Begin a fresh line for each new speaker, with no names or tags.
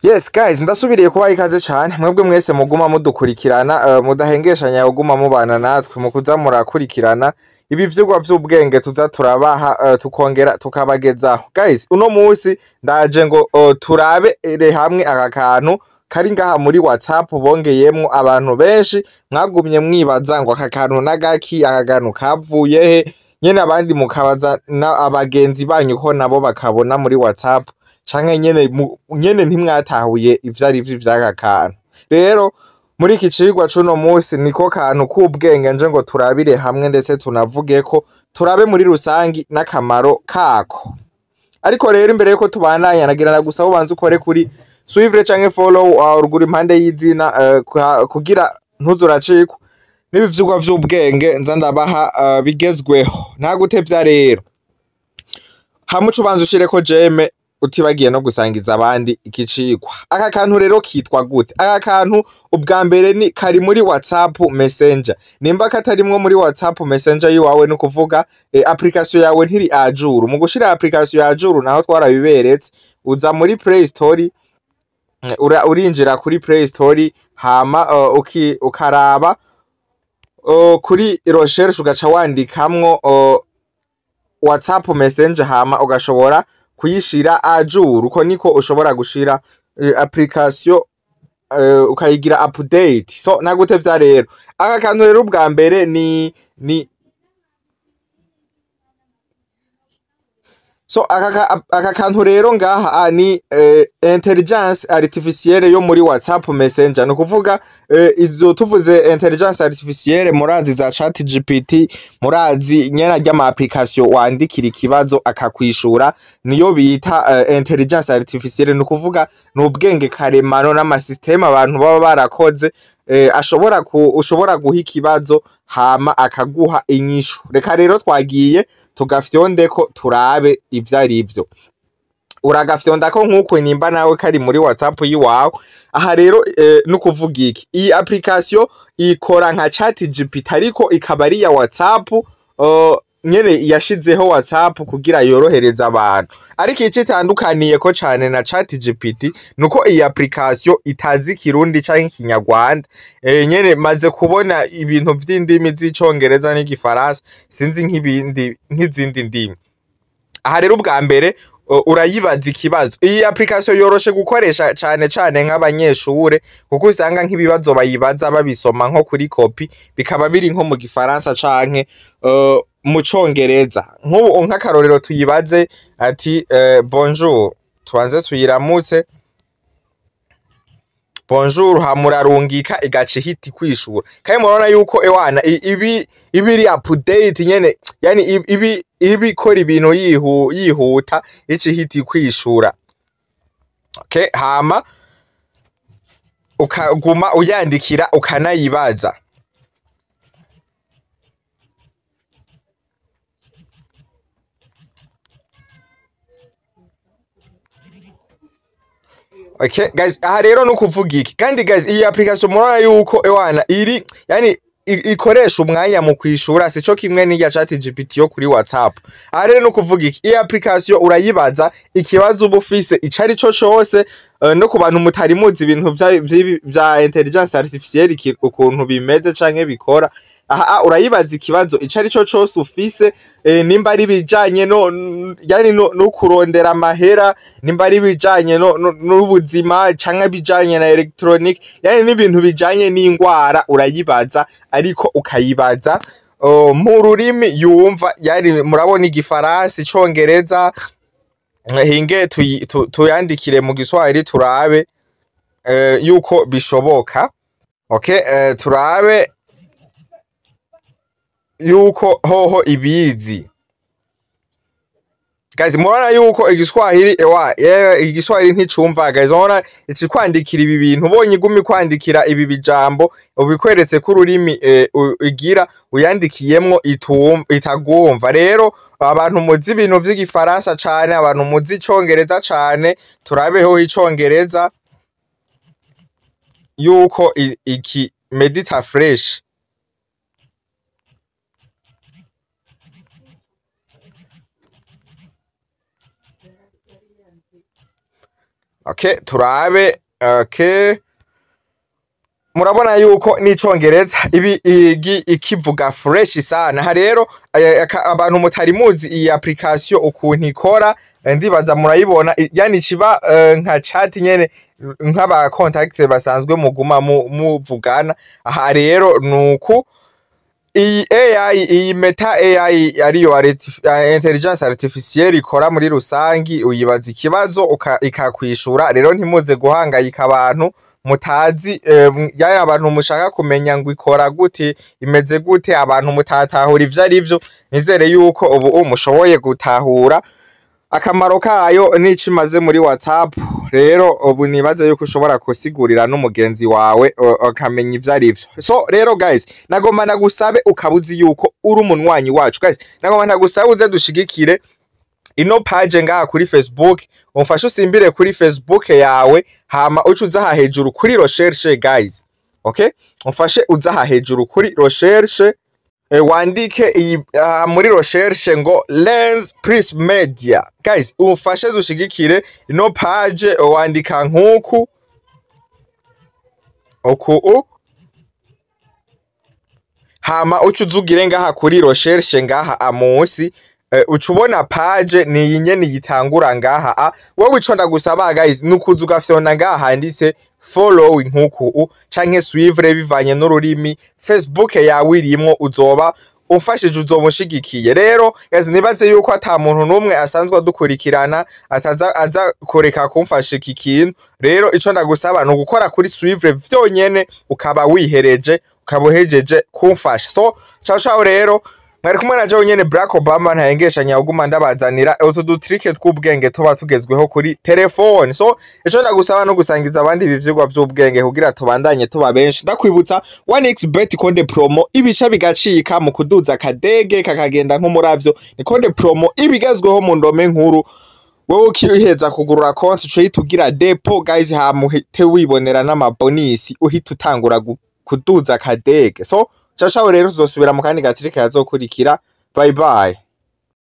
Yes guys, ndasubiriye kubaha ikaze cyane mwebwe mwese muguma mudukurikirana mudahengeshanya guma mubana natwe mu kuza murakurikirana ibi vyigwa vy'ubwenge tuza turabaha tukongera tukabagezaho. Guys, uno munsi ndaje ngo turabere hamwe aka kantu kari ngaha muri WhatsApp bongeyemwo abantu benshi mwagumye mwibaza ngo aka kantu nagaki, aka kantu kavuye he, nyene abandi mukabaza abagenzi banyu ko nabo bakabona muri WhatsApp canke nyene ntimwatahuye ivyo ari vyo vy'aka kantu. Rero muri iki cigwa c'uno munsi niko kantu k'ubwenge nje ngo turabire hamwe ndetse tunavuge ko turabe muri rusangi n'akamaro kako. Ariko rero imbere yuko tubandanya nagira gusaba ubanze ukore kuri suivre canke follow uruguru impande y'izina kugira ntuzuracikwa n'ibi vyigwa vy'ubwenge nza ndabaha bigezweho. Ntagutevya rero hamuca ubanze ushireko jeme utibagiye no gusangiza abandi ikicikwa. Aka kantu rero kitwa gute? Aka kantu ubwa mbere ni kari muri WhatsApp Messenger. Nimba katarimwo muri WhatsApp Messenger yiwawe no kuvuga application yawe ntiri ajuru. Mu gushira application ya ajuru naho twarabiberetse uza muri Play Store urinjira kuri Play Store hama ukaraba kuri recherche ugaca wandikamwo WhatsApp Messenger hama ugashobora kuyishira ajuru. Uko niko ushobora gushira application ukayigira update. So nagutevya rero aka kantu rero ubwa mbere ni aka kantu rero ngaha ni intelligence artificielle yo muri WhatsApp Messenger. No kuvuga izo tuvuze intelligence artificielle murazi za ChatGPT, murazi nyena ry'ama application wandikira ikibazo akakwishura, niyo bita intelligence artificielle. No kuvuga n'ubwenge karemano n'amasysteme abantu baba barakoze ushobora guha ikibazo hama akaguha inyishu. Reka rero twagiye tugafyondeko turabe ivyo ari vyo. Uragafyondako nk'uko nimba nawe kari muri WhatsApp yiwawe. Aha rero nukuvuga iki, iyi application ikora nka ChatGPT ariko ikaba ari ya WhatsApp nyene yashizeho WhatsApp kugira yorohereza abantu. Ariko ico itandukaniye ko cane na ChatGPT nuko iyi application itazi Kirundi canke Kinyarwanda. Nyene maze kubona ibintu vy'indimi z'icongereza n'igifaransa, sinzi nk'izindi ndimi. Aha rero ubwa mbere urayibaza ikibazo. Iyi application yoroshe gukoresha cane nk'abanyeshure kuko usanga nk'ibibazo bayibaza babisoma nko kuri copy bikaba biri nko mu gifaransa canke mu congereza. Nk'ubu nk'akarorero tuyibaze ati bonjour, tubanze tuyiramutse bonjour hamurarungika igace hiti kwishura. Kandi murabona yuko ewana ibiri update nyene, yani ibikora ibintu yihuta ici hiti kwishura. Okay, hama ukaguma uyandikira ukanayibaza. Okay guys, aha rero no kuvuga iki. Kandi guys, iyi application murabona yuko ewana yani ikoresha umwanya mu kwishura sico kimwe n'iya ChatGPT yo kuri WhatsApp. Aha rero no kuvuga iki, iyi application urayibaza ikibazo ubufise icari co cose no ku bantu mutari muzi ibintu vya intelligence artificielle ukuntu bimeze canke bikora. Aha urayibaza ikibazo icari co cose ufise, nimba ari bijanye yani no kurondera amahera, nimba ari bijanye n'ubuzima canke bijanye na electronic, yani n'ibintu bijanye n'ingwara urayibaza ariko ukayibaza mu rurimi yumva. Yani murabona igifaransa, icongereza, hinge tuyandikire mu Giswahili turabe yuko bishoboka. Okay, turabe yuko hoho ibizi. Guys, murabona yuko igiswahili igiswahili nticumva. Guys, murabona iki kwandikira ibi bintu ubonye igumi kwandikira ibi bijambo ubikweretse ko ururimi igira uyandikiyemwo itagumva. Rero abantu muzi ibintu vy'igifaransa cane, abantu muzi icongereza cane, turabeho icongereza yuko iki medita fresh. Okay, turabe. Okay, murabona yuko n'icongereza ikivuga fresh sana. Ha rero abantu mutari muzi iyi application ukuntu ikora, ndibaza murayibona, yani kiba nka chat nyene nk'aba contact basanzwe muguma muvugana. Aha rero nuku iyi AI, iyi Meta AI ariyo intelligence artificielle ikora muri rusangi, uyibaza ikibazo ikakwishura. Rero ntimuze guhangayika abantu mutazi, yani abantu mushaka kumenya ngo ikora gute, imeze gute, abantu mutatahura ivyo arivyo. Nizere yuko ubu mushoboye gutahura akamaro kayo n'ico imaze muri WhatsApp. Rero ubu nibaze yuko ushobora kusigurira n'umugenzi wawe akamenya ivyo arivyo. So rero guys, nagomba nagusabe ukabuzi yuko uri umunwanyi wacu. Guys, nagomba nagusabe uze dushigikire ino page ngaha kuri Facebook, umfashe usimbire kuri Facebook yawe, hama ucuza aha hejuru kuri recherche guys. Okay, umfashe uza aha hejuru kuri recherche, wandike iyi muri recherche ngo Lens Plus Media. Guys, umfashe dushigikire ino page, wandika nkuku hama ucuzugire ngaha kuri recherche ngaha amusi, ucubona page ni iyi nyene yitangura ngaha. Wowe ico ndagusaba guys, nukuza ugafyona ngaha handitse follow nkuku canke suivre bivanye n'ururimi Facebook yawe irimwo, uzoba umfashije, uzoba unshigikiye. Rero guys, nibaze yuko ata muntu numwe asanzwe adukurikirana aza kureka kumfasha iki kintu. Rero ico ndagusaba no gukora kuri suivre vyonyene, ukaba wihereje, ukaba uhejeje kumfasha. So ciao ciao. Rero mwari kumwe na Joe nyene Black Obama, ntayengeshanya uguma ndabazanira utu dutrike tw'ubwenge tuba tugezweho kuri telefone. So ico ndagusaba no gusangiza abandi ibivyigwa vy'ubwenge kugira tubandanye tuba benshi. Ndakwibutsa 1xbet code promo ibica bigacika mu kuduza kadege kakagenda nk'umuravyo. Ni code promo ibigezweho mu ndome nkuru. Wowe ukiheza kugurura konti uco yitugira depot guys, hamuhite wibonera n'amabonisi uhita utangura kuduza kadege. So ciao ciao. Rero tuzosubira mu kandi gatrike yazokurikira. Bye bye.